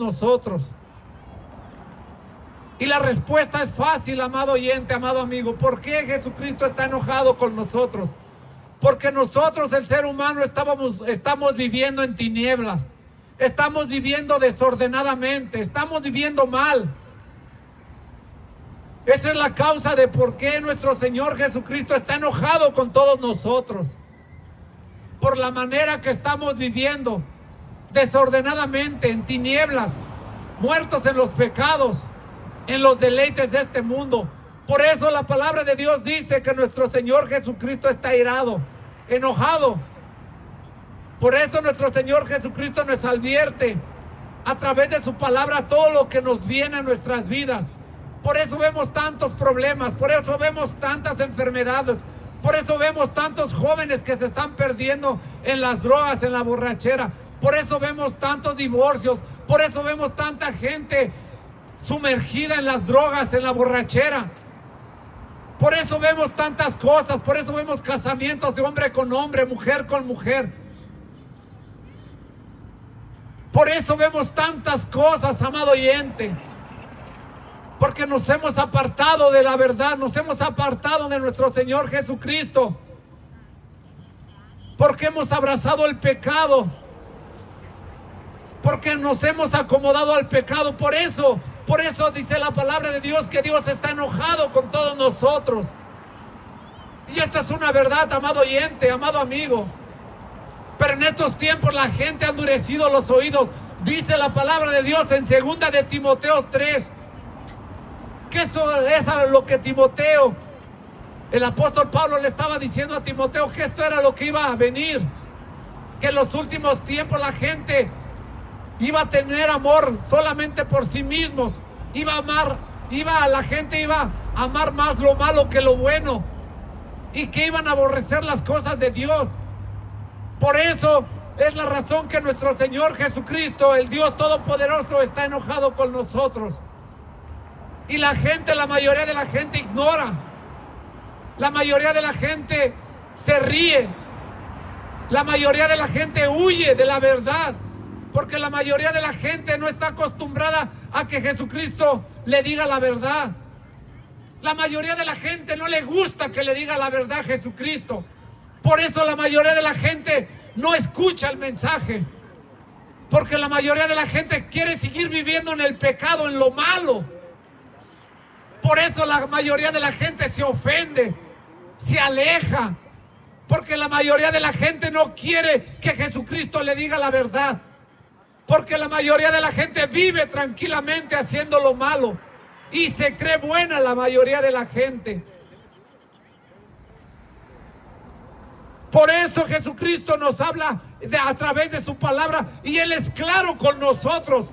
nosotros. Y la respuesta es fácil, amado oyente, amado amigo. ¿Por qué Jesucristo está enojado con nosotros? Porque nosotros, el ser humano, estamos viviendo en tinieblas. Estamos viviendo desordenadamente. Estamos viviendo mal. Esa es la causa de por qué nuestro Señor Jesucristo está enojado con todos nosotros. Por la manera que estamos viviendo desordenadamente, en tinieblas, muertos en los pecados, en los deleites de este mundo. Por eso la palabra de Dios dice que nuestro Señor Jesucristo está airado, enojado. Por eso nuestro Señor Jesucristo nos advierte a través de su palabra todo lo que nos viene a nuestras vidas. Por eso vemos tantos problemas, por eso vemos tantas enfermedades, por eso vemos tantos jóvenes que se están perdiendo en las drogas, en la borrachera. Por eso vemos tantos divorcios, por eso vemos tanta gente sumergida en las drogas, en la borrachera. Por eso vemos tantas cosas, por eso vemos casamientos de hombre con hombre, mujer con mujer. Por eso vemos tantas cosas, amado oyente. Porque nos hemos apartado de la verdad, nos hemos apartado de nuestro Señor Jesucristo. Porque hemos abrazado el pecado. Porque nos hemos acomodado al pecado. Por eso dice la palabra de Dios que Dios está enojado con todos nosotros. Y esta es una verdad, amado oyente, amado amigo. Pero en estos tiempos la gente ha endurecido los oídos. Dice la palabra de Dios en 2 de Timoteo 3. Que eso es lo que Timoteo, el apóstol Pablo le estaba diciendo a Timoteo, que esto era lo que iba a venir. Que en los últimos tiempos la gente iba a tener amor solamente por sí mismos. La gente iba a amar más lo malo que lo bueno. Y que iban a aborrecer las cosas de Dios. Por eso es la razón que nuestro Señor Jesucristo, el Dios Todopoderoso, está enojado con nosotros. Y la mayoría de la gente ignora. La mayoría de la gente se ríe. La mayoría de la gente huye de la verdad. Porque la mayoría de la gente no está acostumbrada a que Jesucristo le diga la verdad. La mayoría de la gente no le gusta que le diga la verdad a Jesucristo. Por eso la mayoría de la gente no escucha el mensaje. Porque la mayoría de la gente quiere seguir viviendo en el pecado, en lo malo. Por eso la mayoría de la gente se ofende, se aleja. Porque la mayoría de la gente no quiere que Jesucristo le diga la verdad. Porque la mayoría de la gente vive tranquilamente haciendo lo malo. Y se cree buena la mayoría de la gente. Por eso Jesucristo nos habla a través de su palabra. Y Él es claro con nosotros.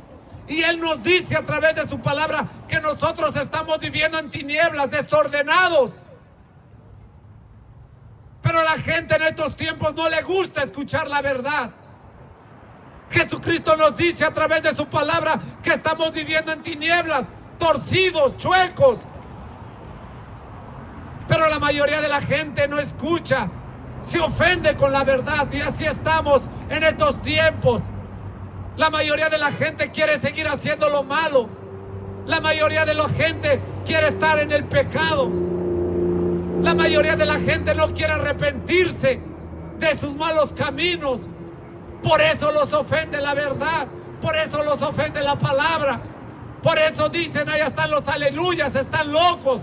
Y Él nos dice a través de su palabra que nosotros estamos viviendo en tinieblas, desordenados. Pero a la gente en estos tiempos no le gusta escuchar la verdad. Jesucristo nos dice a través de su palabra que estamos viviendo en tinieblas, torcidos, chuecos. Pero la mayoría de la gente no escucha, se ofende con la verdad. Y así estamos en estos tiempos. La mayoría de la gente quiere seguir haciendo lo malo. La mayoría de la gente quiere estar en el pecado. La mayoría de la gente no quiere arrepentirse de sus malos caminos. Por eso los ofende la verdad. Por eso los ofende la palabra. Por eso dicen, allá están los aleluyas, están locos.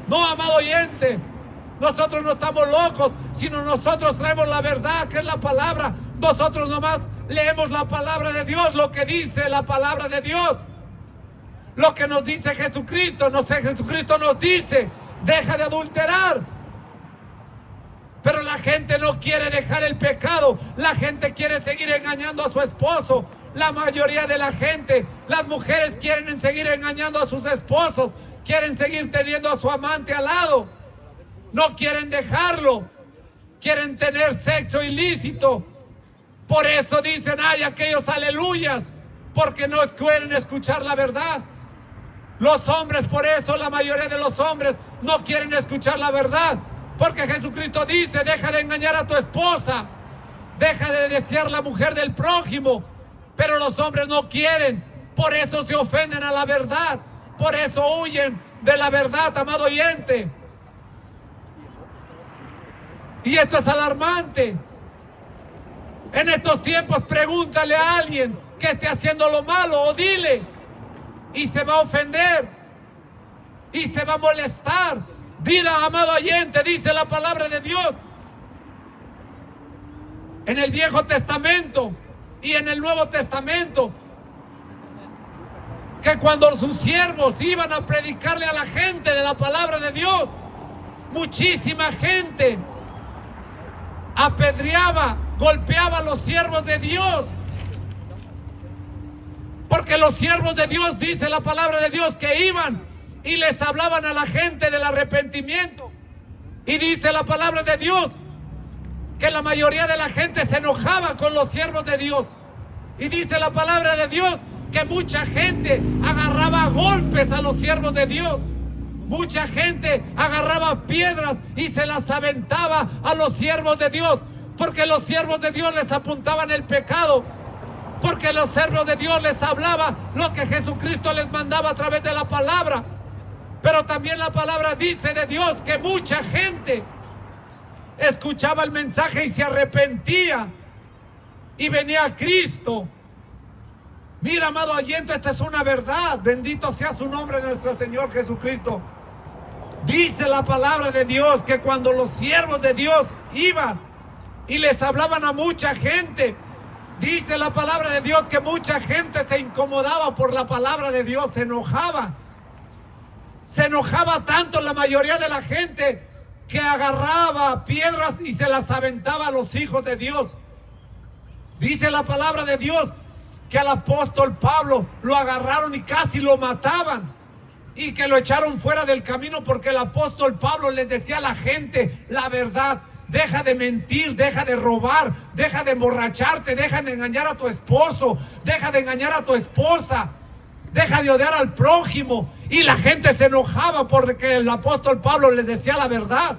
No, amado oyente, nosotros no estamos locos, sino nosotros traemos la verdad, que es la palabra. Nosotros nomás leemos la palabra de Dios, lo que dice la palabra de Dios, lo que nos dice Jesucristo. No sé, Jesucristo nos dice, deja de adulterar. Pero la gente no quiere dejar el pecado. La gente quiere seguir engañando a su esposo. La mayoría de la gente, las mujeres quieren seguir engañando a sus esposos. Quieren seguir teniendo a su amante al lado. No quieren dejarlo. Quieren tener sexo ilícito. Por eso dicen, ay, aquellos aleluyas, porque no quieren escuchar la verdad. Los hombres, por eso la mayoría de los hombres no quieren escuchar la verdad. Porque Jesucristo dice, deja de engañar a tu esposa. Deja de desear la mujer del prójimo. Pero los hombres no quieren. Por eso se ofenden a la verdad. Por eso huyen de la verdad, amado oyente. Y esto es alarmante. En estos tiempos pregúntale a alguien que esté haciendo lo malo o dile. Y se va a ofender. Y se va a molestar. Dile, amado oyente, dice la palabra de Dios. En el Viejo Testamento y en el Nuevo Testamento, que cuando sus siervos iban a predicarle a la gente de la palabra de Dios, muchísima gente apedreaba, golpeaba a los siervos de Dios. Porque los siervos de Dios, dice la palabra de Dios, que iban y les hablaban a la gente del arrepentimiento. Y dice la palabra de Dios que la mayoría de la gente se enojaba con los siervos de Dios. Y dice la palabra de Dios que mucha gente agarraba a golpes a los siervos de Dios. Mucha gente agarraba piedras y se las aventaba a los siervos de Dios, porque los siervos de Dios les apuntaban el pecado, porque los siervos de Dios les hablaba lo que Jesucristo les mandaba a través de la palabra. Pero también la palabra dice de Dios que mucha gente escuchaba el mensaje y se arrepentía y venía a Cristo. Mira, amado oyente, esta es una verdad. Bendito sea su nombre, nuestro Señor Jesucristo. Dice la palabra de Dios que cuando los siervos de Dios iban y les hablaban a mucha gente, dice la palabra de Dios que mucha gente se incomodaba por la palabra de Dios, se enojaba. Se enojaba tanto la mayoría de la gente que agarraba piedras y se las aventaba a los hijos de Dios. Dice la palabra de Dios que al apóstol Pablo lo agarraron y casi lo mataban, y que lo echaron fuera del camino porque el apóstol Pablo les decía a la gente la verdad. Deja de mentir, deja de robar, deja de emborracharte, deja de engañar a tu esposo, deja de engañar a tu esposa, deja de odiar al prójimo. Y la gente se enojaba porque el apóstol Pablo les decía la verdad.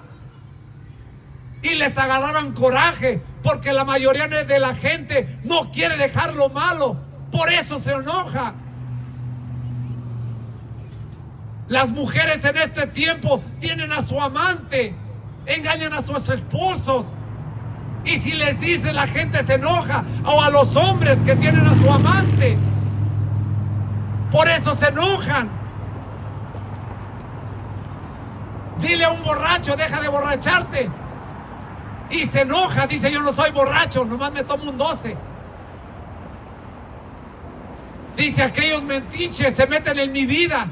Y les agarraban coraje porque la mayoría de la gente no quiere dejar lo malo. Por eso se enoja. Las mujeres en este tiempo tienen a su amante, engañan a sus esposos. Y si les dice, la gente se enoja. O a los hombres que tienen a su amante. Por eso se enojan. Dile a un borracho, deja de borracharte. Y se enoja, dice, yo no soy borracho, nomás me tomo un 12. Dice, aquellos mentiches se meten en mi vida.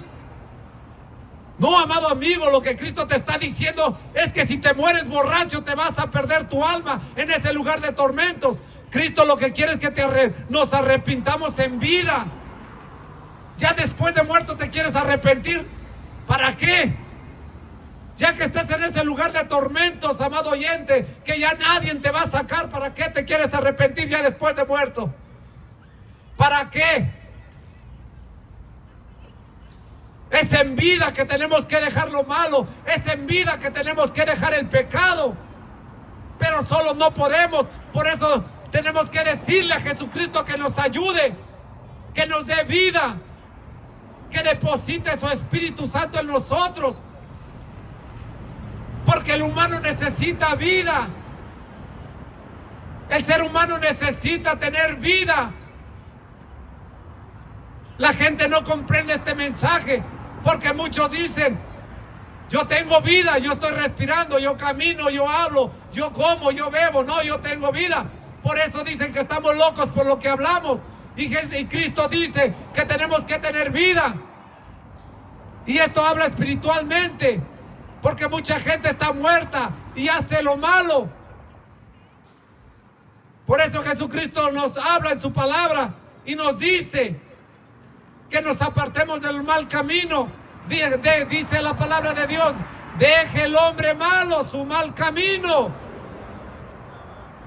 No, amado amigo, lo que Cristo te está diciendo es que si te mueres borracho te vas a perder tu alma en ese lugar de tormentos. Cristo lo que quiere es que nos arrepintamos en vida. Ya después de muerto te quieres arrepentir. ¿Para qué? Ya que estás en ese lugar de tormentos, amado oyente, que ya nadie te va a sacar, ¿para qué te quieres arrepentir ya después de muerto? ¿Para qué? Es en vida que tenemos que dejar lo malo, es en vida que tenemos que dejar el pecado, pero solo no podemos. Por eso tenemos que decirle a Jesucristo que nos ayude, que nos dé vida, que deposite su Espíritu Santo en nosotros, porque el humano necesita vida. El ser humano necesita tener vida. La gente no comprende este mensaje porque muchos dicen, yo tengo vida, yo estoy respirando, yo camino, yo hablo, yo como, yo bebo. No, yo tengo vida. Por eso dicen que estamos locos por lo que hablamos. Y Cristo dice que tenemos que tener vida. Y esto habla espiritualmente, porque mucha gente está muerta y hace lo malo. Por eso Jesucristo nos habla en su palabra y nos dice que nos apartemos del mal camino. Dice la palabra de Dios, deje el hombre malo su mal camino.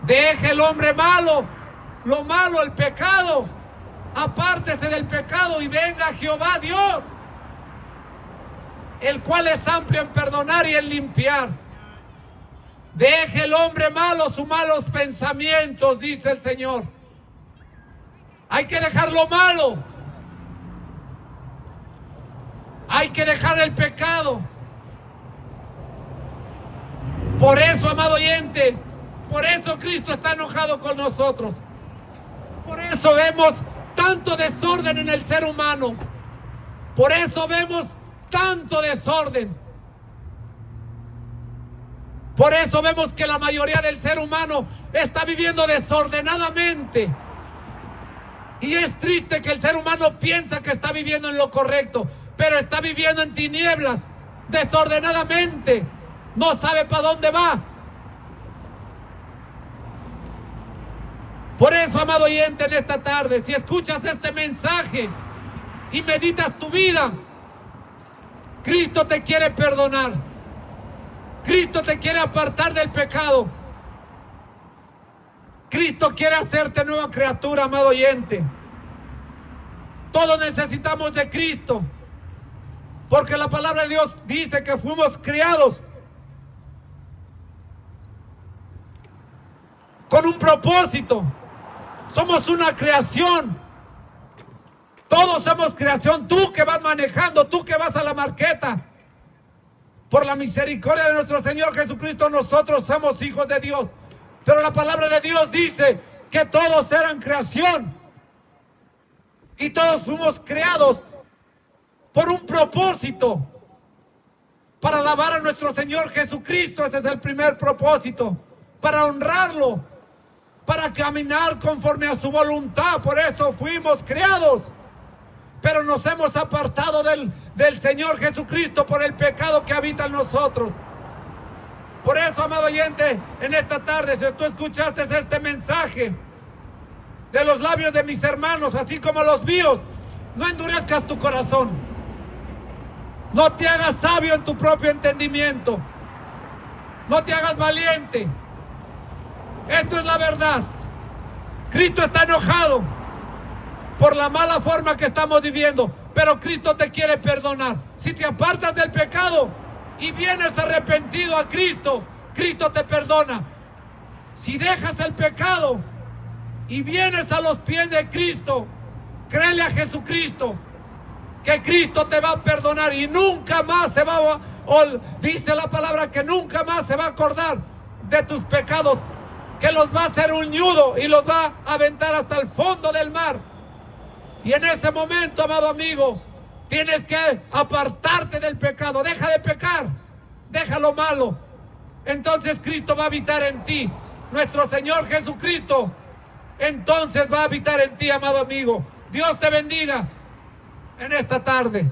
Deje el hombre malo, lo malo, el pecado. Apártese del pecado y venga a Jehová Dios, el cual es amplio en perdonar y en limpiar. Deje el hombre malo sus malos pensamientos, dice el Señor. Hay que dejar lo malo. Hay que dejar el pecado. Por eso, amado oyente, por eso Cristo está enojado con nosotros. Por eso vemos tanto desorden en el ser humano. Por eso vemos tanto desorden. Por eso vemos que la mayoría del ser humano está viviendo desordenadamente. Y es triste que el ser humano piensa que está viviendo en lo correcto, pero está viviendo en tinieblas, desordenadamente. No sabe para dónde va. Por eso, amado oyente, en esta tarde, si escuchas este mensaje y meditas tu vida, Cristo te quiere perdonar. Cristo te quiere apartar del pecado. Cristo quiere hacerte nueva criatura, amado oyente. Todos necesitamos de Cristo, porque la palabra de Dios dice que fuimos criados con un propósito. Somos una creación. Todos somos creación. Tú que vas manejando, tú que vas a la marqueta, por la misericordia de nuestro Señor Jesucristo, nosotros somos hijos de Dios. Pero la palabra de Dios dice que todos eran creación. Y todos fuimos creados por un propósito. Para alabar a nuestro Señor Jesucristo. Ese es el primer propósito. Para honrarlo. Para caminar conforme a su voluntad. Por eso fuimos creados. Pero nos hemos apartado del Señor Jesucristo por el pecado que habita en nosotros. Por eso, amado oyente, en esta tarde, si tú escuchaste este mensaje de los labios de mis hermanos, así como los míos, no endurezcas tu corazón. No te hagas sabio en tu propio entendimiento. No te hagas valiente. Esto es la verdad. Cristo está enojado por la mala forma que estamos viviendo, pero Cristo te quiere perdonar. Si te apartas del pecado y vienes arrepentido a Cristo, Cristo te perdona. Si dejas el pecado y vienes a los pies de Cristo, créele a Jesucristo, que Cristo te va a perdonar y nunca más se va a, dice la palabra, que nunca más se va a acordar de tus pecados, que los va a hacer un ñudo y los va a aventar hasta el fondo del mar. Y en ese momento, amado amigo, tienes que apartarte del pecado. Deja de pecar, deja lo malo. Entonces Cristo va a habitar en ti. Nuestro Señor Jesucristo entonces va a habitar en ti, amado amigo. Dios te bendiga en esta tarde.